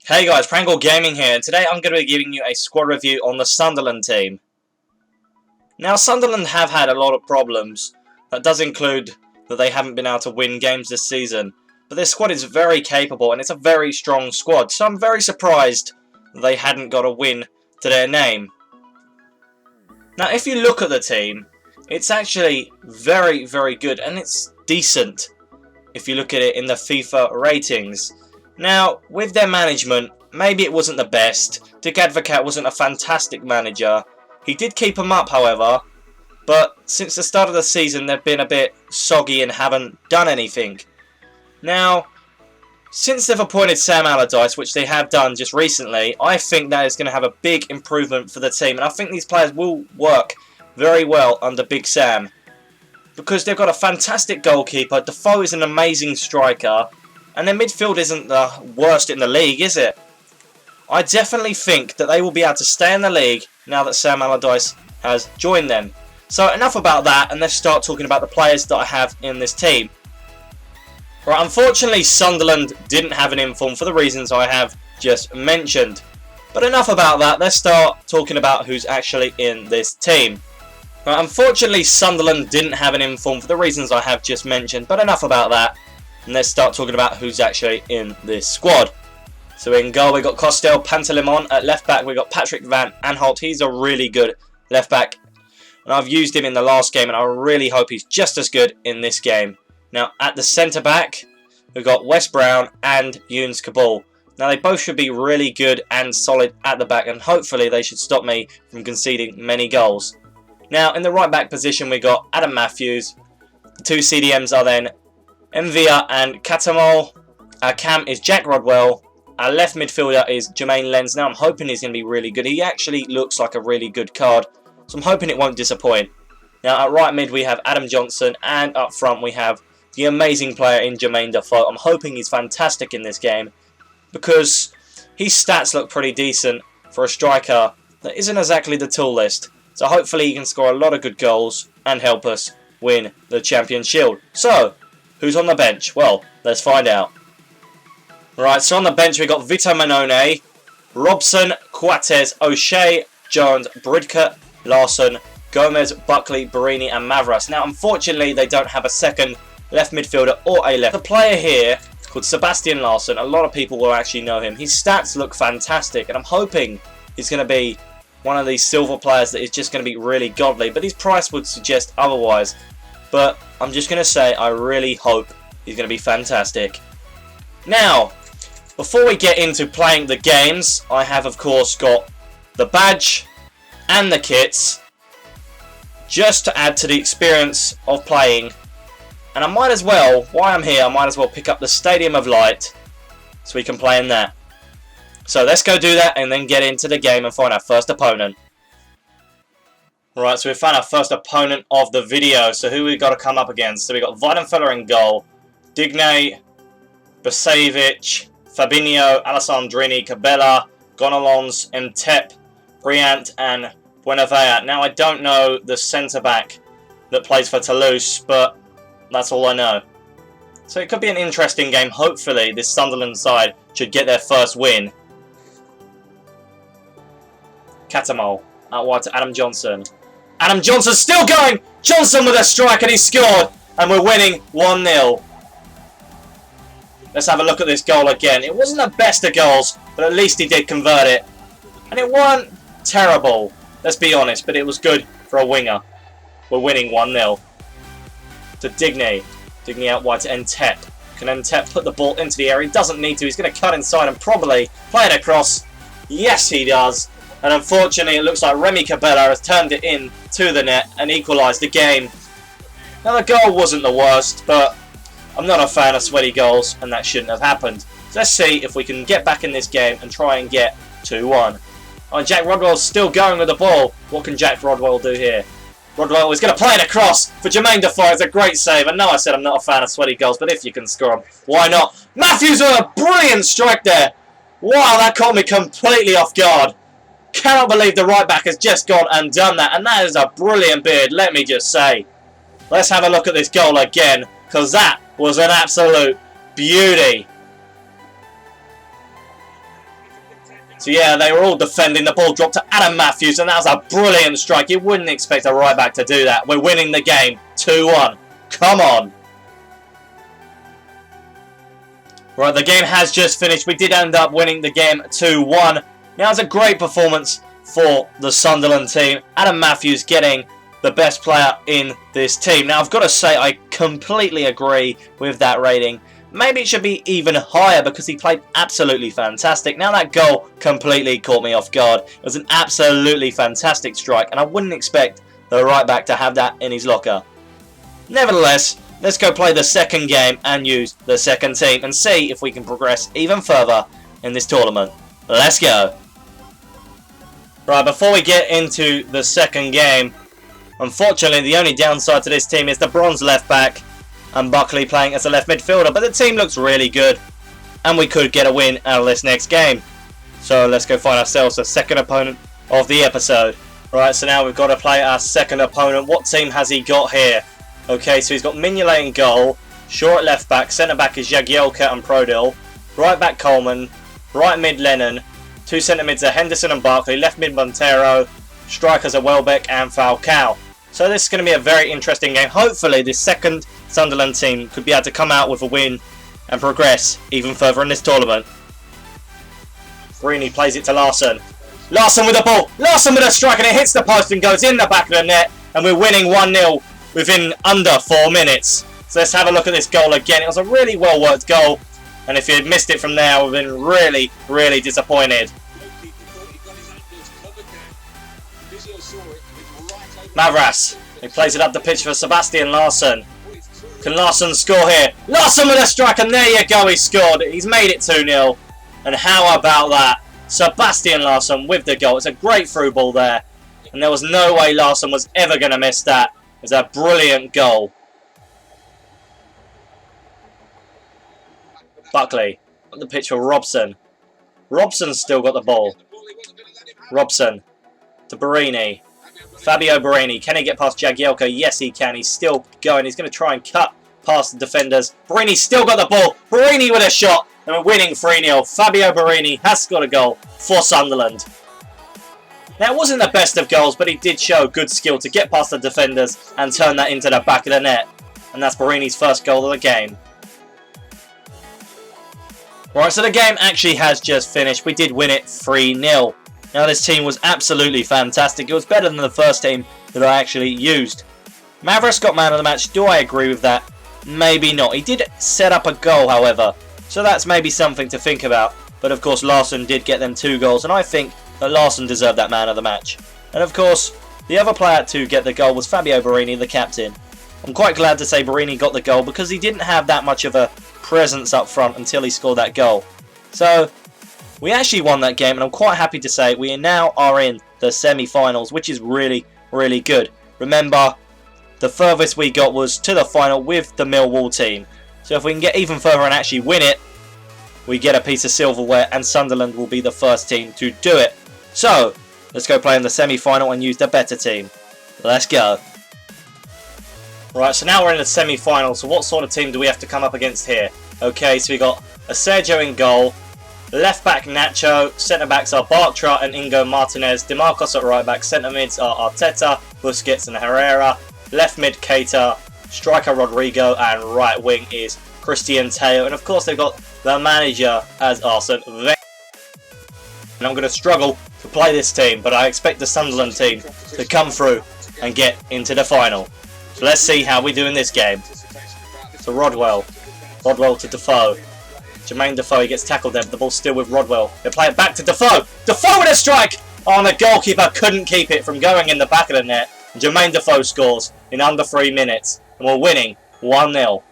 Hey guys, Prangell Gaming here, and today I'm going to be giving you a squad review on the Sunderland team. Now, Sunderland have had a lot of problems. That does include that they haven't been able to win games this season. But their squad is very capable, and it's a very strong squad, so I'm very surprised that they hadn't got a win to their name. Now, if you look at the team, it's actually very, very good, and it's decent if you look at it in the FIFA ratings. Now, with their management, maybe it wasn't the best. Dick Advocat wasn't a fantastic manager. He did keep them up, however, but since the start of the season, they've been a bit soggy and haven't done anything. Now, since they've appointed Sam Allardyce, which they have done just recently, I think that is going to have a big improvement for the team, and I think these players will work very well under Big Sam, because they've got a fantastic goalkeeper. Defoe is an amazing striker. And their midfield isn't the worst in the league, is it? I definitely think that they will be able to stay in the league now that Sam Allardyce has joined them. So enough about that, and let's start talking about the players that I have in this team. Right, unfortunately Sunderland didn't have an inform for the reasons I have just mentioned. But enough about that, let's start talking about who's actually in this team. Right, unfortunately Sunderland didn't have an inform for the reasons I have just mentioned, but enough about that. And let's start talking about who's actually in this squad. So in goal we got Costel Pantelimon. At left back we got Patrick Van Aanholt. He's a really good left back. And I've used him in the last game and I really hope he's just as good in this game. Now at the centre back we've got Wes Brown and Younes Kaboul. Now they both should be really good and solid at the back, and hopefully they should stop me from conceding many goals. Now in the right back position we got Adam Matthews. The two CDMs are then Envia and Catamol. Our cam is Jack Rodwell. Our left midfielder is Jermaine Lenz. Now I'm hoping he's going to be really good. He actually looks like a really good card, so I'm hoping it won't disappoint. Now at right mid we have Adam Johnson, and up front we have the amazing player in Jermaine Defoe. I'm hoping he's fantastic in this game, because his stats look pretty decent for a striker that isn't exactly the tool list. So hopefully he can score a lot of good goals and help us win the Champions Shield. So, who's on the bench? Well, let's find out. Right, so on the bench we got Vito Manone, Robson, Coates, O'Shea, Jones, Bridcut, Larson, Gomez, Buckley, Barini and Mavras. Now, unfortunately, they don't have a second left midfielder or a left. The player here is called Sebastian Larson. A lot of people will actually know him. His stats look fantastic, and I'm hoping he's going to be one of these silver players that is just going to be really godly, but his price would suggest otherwise. But I'm just going to say I really hope he's going to be fantastic. Now, before we get into playing the games, I have of course got the badge and the kits, just to add to the experience of playing. And I might as well, while I'm here, I might as well pick up the Stadium of Light so we can play in that. So let's go do that and then get into the game and find our first opponent. Right, so we found our first opponent of the video. So who we got to come up against? So we got Weidenfeller in goal, Digne, Basajevic, Fabinho, Alessandrini, Cabela, Gonalons, Mtep, Briant and Buenavea. Now I don't know the centre-back that plays for Toulouse, but that's all I know. So it could be an interesting game. Hopefully this Sunderland side should get their first win. Catamol, out wide to Adam Johnson. Adam Johnson's still going! Johnson with a strike and he scored! And we're winning 1-0. Let's have a look at this goal again. It wasn't the best of goals, but at least he did convert it. And it wasn't terrible, let's be honest, but it was good for a winger. We're winning 1-0. To Digne. Digne out wide to Mtep. Can Mtep put the ball into the area? He doesn't need to. He's going to cut inside and probably play it across. Yes, he does. And unfortunately, it looks like Remy Cabela has turned it in to the net and equalised the game. Now, the goal wasn't the worst, but I'm not a fan of sweaty goals, and that shouldn't have happened. So let's see if we can get back in this game and try and get 2-1. Oh, Jack Rodwell's still going with the ball. What can Jack Rodwell do here? Rodwell is going to play it across for Jermaine Defoe. It's a great save. I know I said I'm not a fan of sweaty goals, but if you can score them, why not? Matthews with a brilliant strike there. Wow, that caught me completely off guard. Cannot believe the right back has just gone and done that. And that is a brilliant beard, let me just say. Let's have a look at this goal again, because that was an absolute beauty. So yeah, they were all defending. The ball dropped to Adam Matthews, and that was a brilliant strike. You wouldn't expect a right back to do that. We're winning the game 2-1. Come on. Right, the game has just finished. We did end up winning the game 2-1. Now, it's a great performance for the Sunderland team. Adam Matthews getting the best player in this team. Now, I've got to say, I completely agree with that rating. Maybe it should be even higher because he played absolutely fantastic. Now, that goal completely caught me off guard. It was an absolutely fantastic strike, and I wouldn't expect the right back to have that in his locker. Nevertheless, let's go play the second game and use the second team and see if we can progress even further in this tournament. Let's go. Right, before we get into the second game, unfortunately the only downside to this team is the bronze left back and Buckley playing as a left midfielder, but the team looks really good and we could get a win out of this next game. So let's go find ourselves a second opponent of the episode. Right, so now we've got to play our second opponent. What team has he got here? Okay, so he's got Mignolet in goal, Shaw at left back, centre back is Jagielka and Prangell, right back Coleman, right mid Lennon, two centre mids are Henderson and Barkley, left mid Montero, strikers are Welbeck and Falcao. So this is going to be a very interesting game. Hopefully this second Sunderland team could be able to come out with a win and progress even further in this tournament. Greeny plays it to Larsson. Larsson with the ball. Larsson with a strike and it hits the post and goes in the back of the net. And we're winning 1-0 within under 4 minutes. So let's have a look at this goal again. It was a really well worked goal. And if you had missed it from there, I would have been really, really disappointed. Mavras, he plays it up the pitch for Sebastian Larsson. Can Larsson score here? Larsson with a strike, and there you go, he scored. He's made it 2-0. And how about that? Sebastian Larsson with the goal. It's a great through ball there. And there was no way Larsson was ever going to miss that. It was a brilliant goal. Buckley on the pitch for Robson. Robson's still got the ball. Robson to Barini. Fabio Barini, can he get past Jagielka? Yes, he can. He's still going. He's going to try and cut past the defenders. Barini's still got the ball. Barini with a shot. And we're winning 3-0. Fabio Barini has scored a goal for Sunderland. Now, it wasn't the best of goals, but he did show good skill to get past the defenders and turn that into the back of the net. And that's Barini's first goal of the game. Right, so the game actually has just finished. We did win it 3-0. Now, this team was absolutely fantastic. It was better than the first team that I actually used. Mavras got man of the match. Do I agree with that? Maybe not. He did set up a goal, however. So that's maybe something to think about. But, of course, Larsson did get them 2 goals. And I think that Larsson deserved that man of the match. And, of course, the other player to get the goal was Fabio Barini, the captain. I'm quite glad to say Barini got the goal because he didn't have that much of a presence up front until he scored that goal. So we actually won that game, and I'm quite happy to say we now are in the semi-finals, which is really, really good. Remember, the furthest we got was to the final with the Millwall team. So if we can get even further and actually win it, we get a piece of silverware, and Sunderland will be the first team to do it. So let's go play in the semi-final and use the better team. Let's go. Right, so now we're in the semi-final. So what sort of team do we have to come up against here? Okay, so we got a Sergio in goal. Left back Nacho, centre backs are Bartra and Ingo Martinez, DeMarcos at right back, centre mids are Arteta, Busquets and Herrera, left mid Keita, striker Rodrigo, and right wing is Christian Teo. And of course they've got the manager as Arsene Wenger. And I'm going to struggle to play this team, but I expect the Sunderland team to come through and get into the final. So let's see how we do in this game. So Rodwell to Defoe. Jermaine Defoe, he gets tackled there, but the ball's still with Rodwell. They play it back to Defoe. Defoe with a strike! Oh, and the goalkeeper couldn't keep it from going in the back of the net. And Jermaine Defoe scores in under 3 minutes. And we're winning 1-0.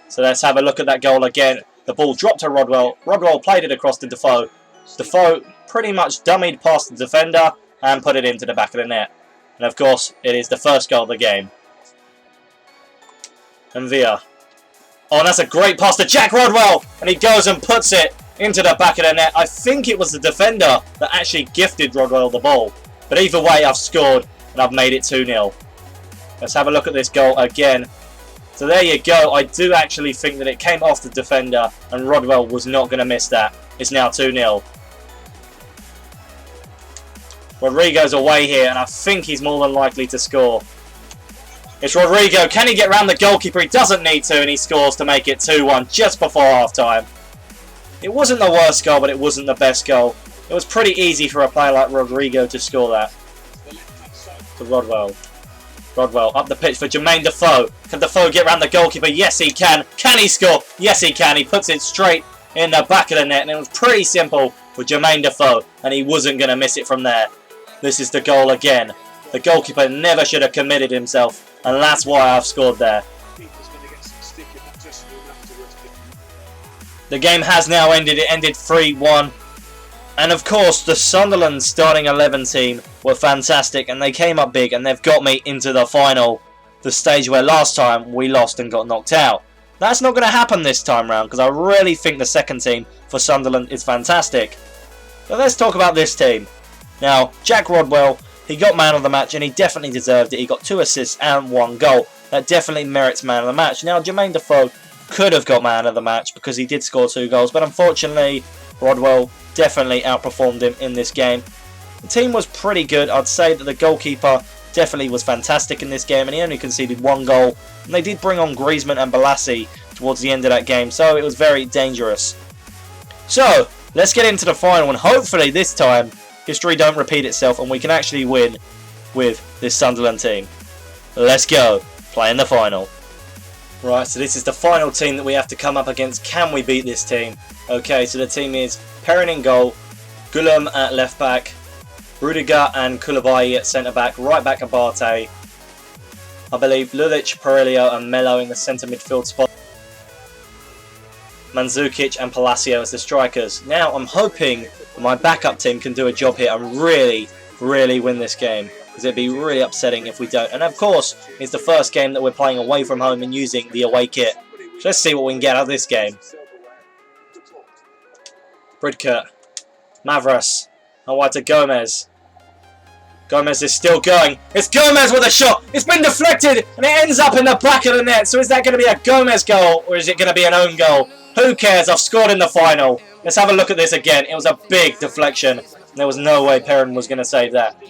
So let's have a look at that goal again. The ball dropped to Rodwell. Rodwell played it across to Defoe. Defoe pretty much dummied past the defender and put it into the back of the net. And of course, it is the first goal of the game. And Villa. Oh, and that's a great pass to Jack Rodwell. And he goes and puts it into the back of the net. I think it was the defender that actually gifted Rodwell the ball. But either way, I've scored and I've made it 2-0. Let's have a look at this goal again. So there you go. I do actually think that it came off the defender, and Rodwell was not going to miss that. It's now 2-0. Rodrigo's away here, and I think he's more than likely to score. It's Rodrigo. Can he get round the goalkeeper? He doesn't need to, and he scores to make it 2-1 just before half-time. It wasn't the worst goal, but it wasn't the best goal. It was pretty easy for a player like Rodrigo to score that. To Rodwell. Rodwell up the pitch for Jermaine Defoe. Can Defoe get round the goalkeeper? Yes, he can. Can he score? Yes, he can. He puts it straight in the back of the net, and it was pretty simple for Jermaine Defoe, and he wasn't going to miss it from there. This is the goal again. The goalkeeper never should have committed himself, and that's why I've scored there. The game has now ended. It ended 3-1. And of course, the Sunderland starting 11 team were fantastic, and they came up big, and they've got me into the final. The stage where last time we lost and got knocked out. That's not going to happen this time round, because I really think the second team for Sunderland is fantastic. But let's talk about this team. Now, Jack Rodwell, he got man of the match, and he definitely deserved it. He got 2 assists and 1 goal. That definitely merits man of the match. Now, Jermaine Defoe could have got man of the match because he did score 2 goals, but unfortunately, Rodwell definitely outperformed him in this game. The team was pretty good. I'd say that the goalkeeper definitely was fantastic in this game, and he only conceded 1 goal. And they did bring on Griezmann and Balassi towards the end of that game, so it was very dangerous. So, let's get into the final, and hopefully this time history don't repeat itself and we can actually win with this Sunderland team. Let's go, play in the final. Right, so this is the final team that we have to come up against. Can we beat this team? Okay, so the team is Perrin in goal, Gulam at left back, Rudiger and Koulibaly at centre back, right back Abate, I believe Lulic, Perillo and Melo in the centre midfield spot, Mandzukic and Palacio as the strikers. Now I'm hoping my backup team can do a job here and really win this game, because it'd be really upsetting if we don't. And of course, it's the first game that we're playing away from home and using the away kit. So let's see what we can get out of this game. Bridkert, Mavras, away to Gomez. Gomez is still going. It's Gomez with a shot. It's been deflected and it ends up in the back of the net. So is that going to be a Gomez goal or is it going to be an own goal? Who cares? I've scored in the final. Let's have a look at this again. It was a big deflection. There was no way Perrin was going to save that.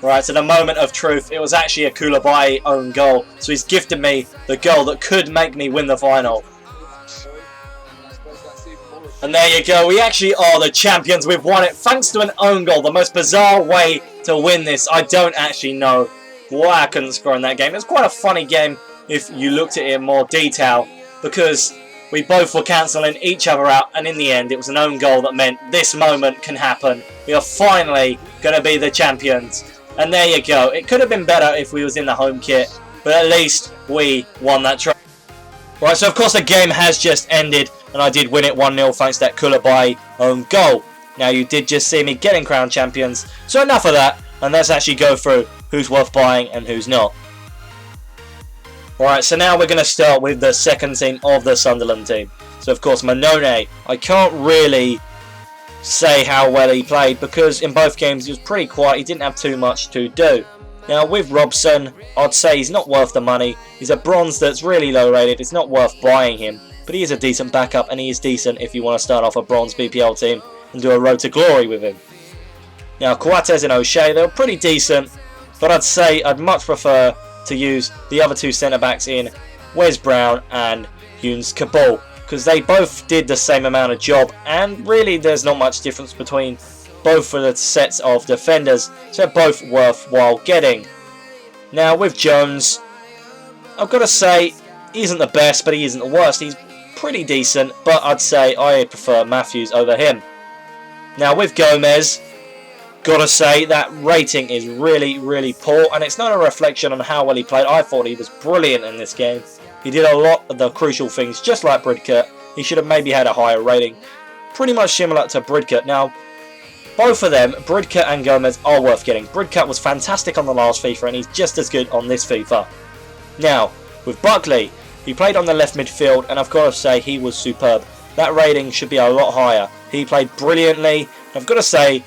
Right, so the moment of truth. It was actually a Koulibaly own goal. So he's gifted me the goal that could make me win the final. And there you go. We actually are the champions. We've won it thanks to an own goal. The most bizarre way to win this. I don't actually know why I couldn't score in that game. It was quite a funny game if you looked at it in more detail, because we both were cancelling each other out, and in the end it was an own goal that meant this moment can happen. We are finally going to be the champions. And there you go. It could have been better if we was in the home kit, but at least we won that trophy. Right, so of course the game has just ended, and I did win it 1-0 thanks to that Koulibaly own goal. Now you did just see me getting crowned champions, so enough of that, and let's actually go through who's worth buying and who's not. Alright, so now we're going to start with the second team of the Sunderland team. So of course Manone, I can't really say how well he played because in both games he was pretty quiet, he didn't have too much to do. Now with Robson, I'd say he's not worth the money. He's a bronze that's really low rated, it's not worth buying him. But he is a decent backup and he is decent if you want to start off a bronze BPL team and do a road to glory with him. Now Coates and O'Shea, they were pretty decent, but I'd say I'd much prefer to use the other 2 centre backs in Wes Brown and Younes Kaboul, because they both did the same amount of job and really there's not much difference between both of the sets of defenders, so they're both worthwhile getting. Now with Jones, I've got to say he isn't the best but he isn't the worst. He's pretty decent, but I'd say I prefer Matthews over him. Now with Gomez, gotta say that rating is really poor, and it's not a reflection on how well he played. I thought he was brilliant in this game. He did a lot of the crucial things, just like Bridkert. He should have maybe had a higher rating. Pretty much similar to Bridkert. Now, both of them, Bridkert and Gomez, are worth getting. Bridkert was fantastic on the last FIFA, and he's just as good on this FIFA. Now, with Buckley, he played on the left midfield, and I've got to say he was superb. that rating should be a lot higher. He played brilliantly. I've got to say,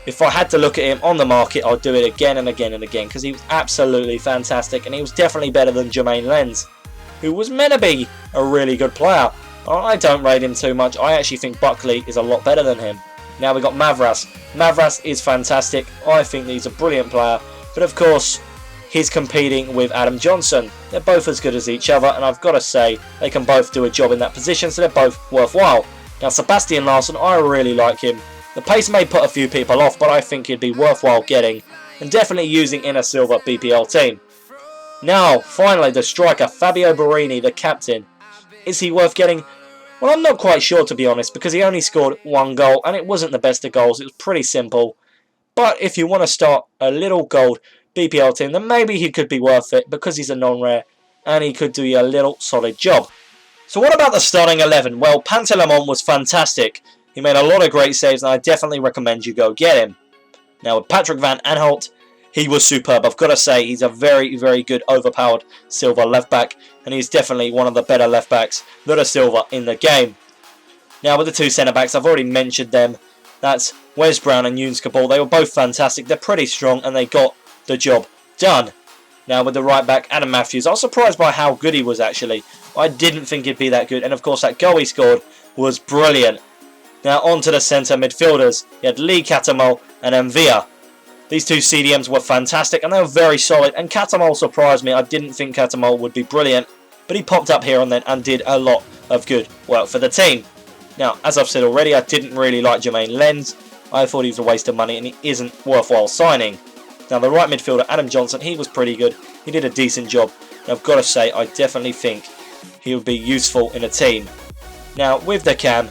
if I had to look at him on the market, I'd do it again and again and again, because he was absolutely fantastic, and he was definitely better than Jermaine Lens, who was meant to be a really good player. I don't rate him too much. I actually think Buckley is a lot better than him. Now we've got Mavras. Mavras is fantastic. I think he's a brilliant player, but of course, he's competing with Adam Johnson. They're both as good as each other, and I've got to say, they can both do a job in that position, so they're both worthwhile. Now Sebastian Larsson, I really like him. The pace may put a few people off, but I think he'd be worthwhile getting, and definitely using in a silver BPL team. Now, finally, the striker, Fabio Borini, the captain. Is he worth getting? Well, I'm not quite sure, to be honest, because he only scored one goal, and it wasn't the best of goals. It was pretty simple. But if you want to start a little gold BPL team, then maybe he could be worth it, because he's a non-rare, and he could do you a little solid job. So what about the starting 11? Well, Pantelimon was fantastic. He made a lot of great saves, and I definitely recommend you go get him. Now, with Patrick Van Aanholt, he was superb. I've got to say, he's a very, very good overpowered silver left-back, and he's definitely one of the better left-backs that are silver in the game. Now, with the two centre-backs, I've already mentioned them. That's Wes Brown and Younès Kaboul. They were both fantastic. They're pretty strong, and they got the job done. Now, with the right-back, Adam Matthews, I was surprised by how good he was, actually. I didn't think he'd be that good, and of course, that goal he scored was brilliant. Now on to the centre midfielders. You had Lee Catamol and Mvia. These two CDMs were fantastic and they were very solid, and Catamol surprised me. I didn't think Catamol would be brilliant, but he popped up here and then and did a lot of good work for the team. Now, as I've said already, I didn't really like Jermaine Lens. I thought he was a waste of money and he isn't worthwhile signing. Now the right midfielder, Adam Johnson, he was pretty good. He did a decent job, and I've got to say, I definitely think he would be useful in a team. Now with the cam,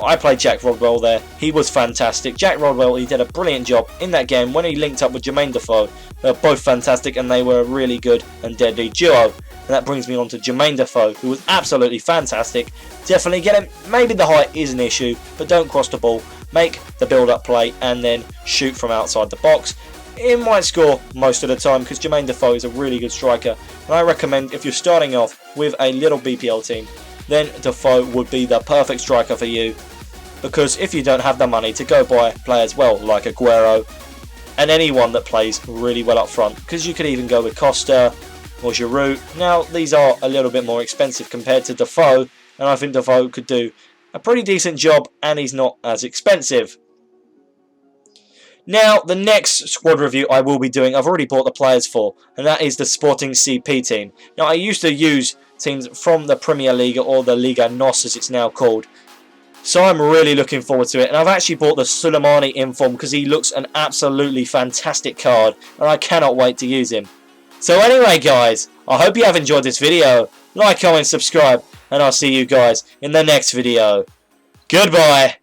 I played Jack Rodwell there. He was fantastic. Jack Rodwell, he did a brilliant job in that game when he linked up with Jermaine Defoe. They were both fantastic and they were a really good and deadly duo. And that brings me on to Jermaine Defoe, who was absolutely fantastic. Definitely get him. Maybe the height is an issue, but don't cross the ball. Make the build-up play and then shoot from outside the box. He might score most of the time because Jermaine Defoe is a really good striker. And I recommend if you're starting off with a little BPL team, then Defoe would be the perfect striker for you, because if you don't have the money to go buy players well like Aguero and anyone that plays really well up front, because you could even go with Costa or Giroud. Now these are a little bit more expensive compared to Defoe, and I think Defoe could do a pretty decent job and he's not as expensive. Now the next squad review I will be doing, I've already bought the players for, and that is the Sporting CP team. Now I used to use teams from the Premier League or the Liga NOS as it's now called, so I'm really looking forward to it. And I've actually bought the Soleimani inform because he looks an absolutely fantastic card and I cannot wait to use him. So anyway guys, I hope you have enjoyed this video. Like, comment, subscribe, and I'll see you guys in the next video. Goodbye.